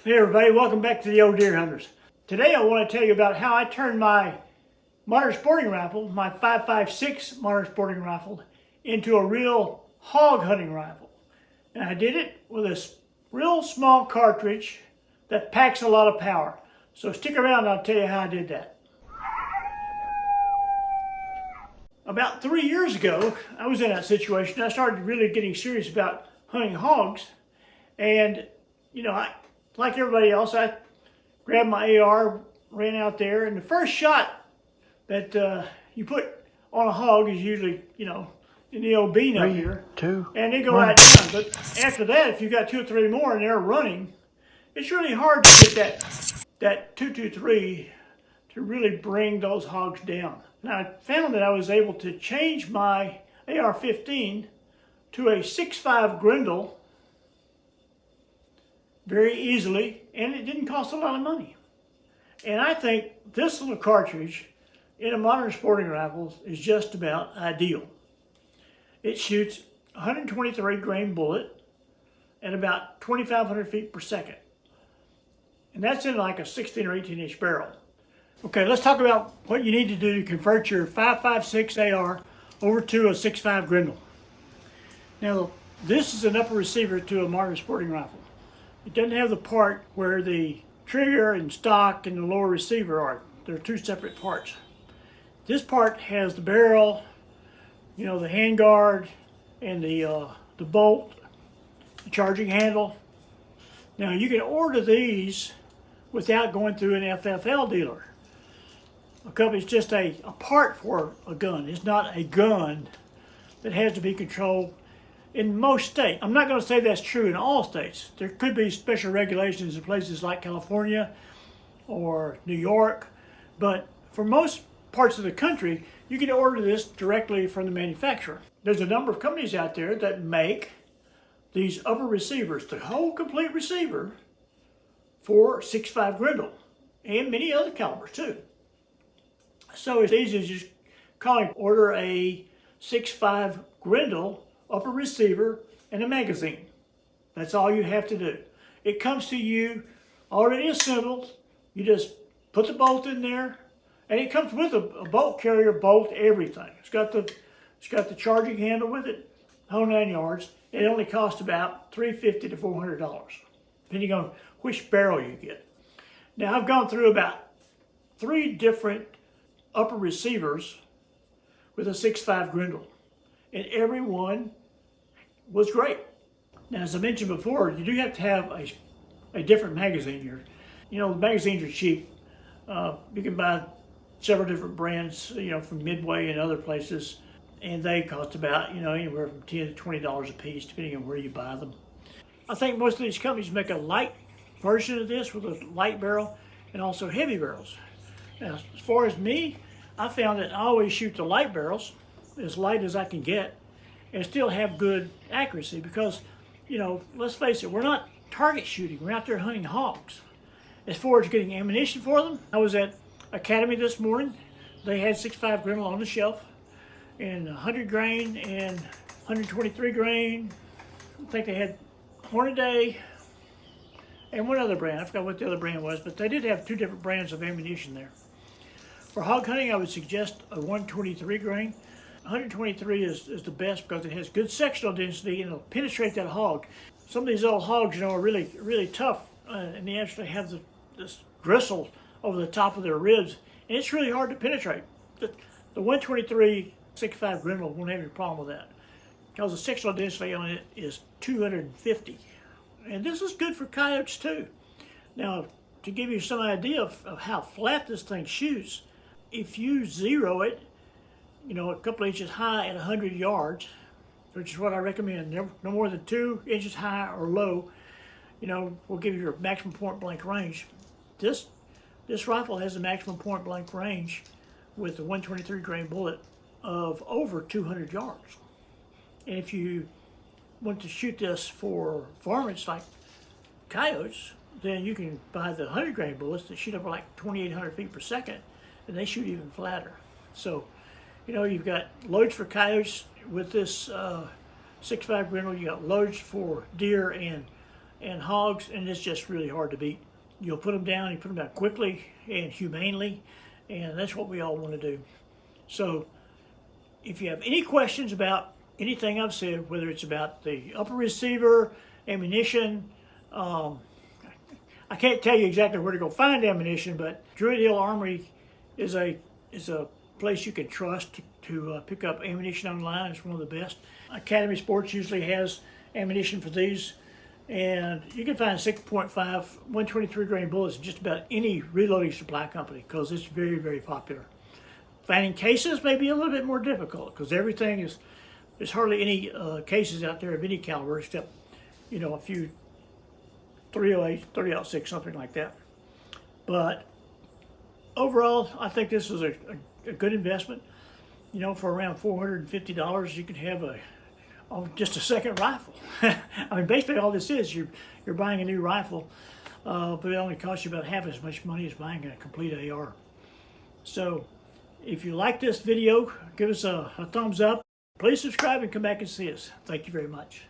Hey everybody, welcome back to the Old Deer Hunters. Today I want to tell you about how I turned my modern sporting rifle, my 5.56 modern sporting rifle, into a real hog hunting rifle. And I did it with a real small cartridge that packs a lot of power. So stick around and I'll tell you how I did that. About 3 years ago, I was in that situation. I started really getting serious about hunting hogs. And, like everybody else, I grabbed my AR, ran out there, and the first shot that you put on a hog is usually, in the old bean up here. 2, and they go right down. But after that, if you've got 2 or 3 more and they're running, it's really hard to get that 223 to really bring those hogs down. Now, I found that I was able to change my AR-15 to a 6.5 Grendel very easily, and it didn't cost a lot of money. And I think this little cartridge in a modern sporting rifle is just about ideal. It shoots 123 grain bullet at about 2,500 feet per second. And that's in like a 16 or 18 inch barrel. Okay, let's talk about what you need to do to convert your 5.56 AR over to a 6.5 Grendel. Now, this is an upper receiver to a modern sporting rifle. It doesn't have the part where the trigger and stock and the lower receiver are. They're 2 separate parts. This part has the barrel, the handguard, and the bolt, the charging handle. Now you can order these without going through an FFL dealer. It's just a part for a gun. It's not a gun that has to be controlled in most states. I'm not going to say that's true in all states. There could be special regulations in places like California or New York, but for most parts of the country, you can order this directly from the manufacturer. There's a number of companies out there that make these upper receivers, the whole complete receiver, for 6.5 Grendel, and many other calibers too. So it's easy as just order a 6.5 Grendel upper receiver and a magazine. That's all you have to do. It comes to you already assembled. You just put the bolt in there, and it comes with a bolt carrier, bolt, everything. It's got the charging handle with it, whole 9 yards. It only costs about $350 to $400, depending on which barrel you get. Now, I've gone through about 3 different upper receivers with a 6.5 Grendel, and every one was great. Now, as I mentioned before, you do have to have a different magazine here. The magazines are cheap. You can buy several different brands, from Midway and other places, and they cost about, anywhere from $10 to $20 a piece, depending on where you buy them. I think most of these companies make a light version of this with a light barrel and also heavy barrels. Now, as far as me, I found that I always shoot the light barrels, as light as I can get, and still have good accuracy because, let's face it, we're not target shooting. We're out there hunting hogs. As far as getting ammunition for them, I was at Academy this morning. They had 6.5 Grendel on the shelf, and 100 grain and 123 grain. I think they had Hornaday and one other brand. I forgot what the other brand was, but they did have 2 different brands of ammunition there. For hog hunting, I would suggest a 123 grain. 123 is the best because it has good sectional density and it'll penetrate that hog. Some of these old hogs, are really, really tough, and they actually have this gristle over the top of their ribs, and it's really hard to penetrate. The 123 6.5 Grendel won't have any problem with that because the sectional density on it is 250. And this is good for coyotes too. Now, to give you some idea of how flat this thing shoots, if you zero it, a couple inches high at 100 yards, which is what I recommend, no more than 2 inches high or low, will give you your maximum point blank range. This rifle has a maximum point blank range with a 123 grain bullet of over 200 yards. And if you want to shoot this for varmints like coyotes, then you can buy the 100 grain bullets that shoot up like 2,800 feet per second, and they shoot even flatter. So, you've got loads for coyotes with this 6.5 Grendel. You got loads for deer and and hogs, and it's just really hard to beat. You'll put them down, you put them down quickly and humanely, and that's what we all want to do. So if you have any questions about anything I've said, whether it's about the upper receiver, ammunition, I can't tell you exactly where to go find ammunition, but Druid Hill Armory is a place you can trust to pick up ammunition online. It's one of the best. Academy Sports usually has ammunition for these, and you can find 6.5 123 grain bullets in just about any reloading supply company because it's very, very popular. Finding cases may be a little bit more difficult because everything is, there's hardly any cases out there of any caliber except, you know, a few 308, 30-06, something like that. But overall, I think this is a good investment. You know, for around $450, you can have just a second rifle. I mean, basically all this is, you're buying a new rifle, but it only costs you about half as much money as buying a complete AR. So if you like this video, give us a thumbs up. Please subscribe and come back and see us. Thank you very much.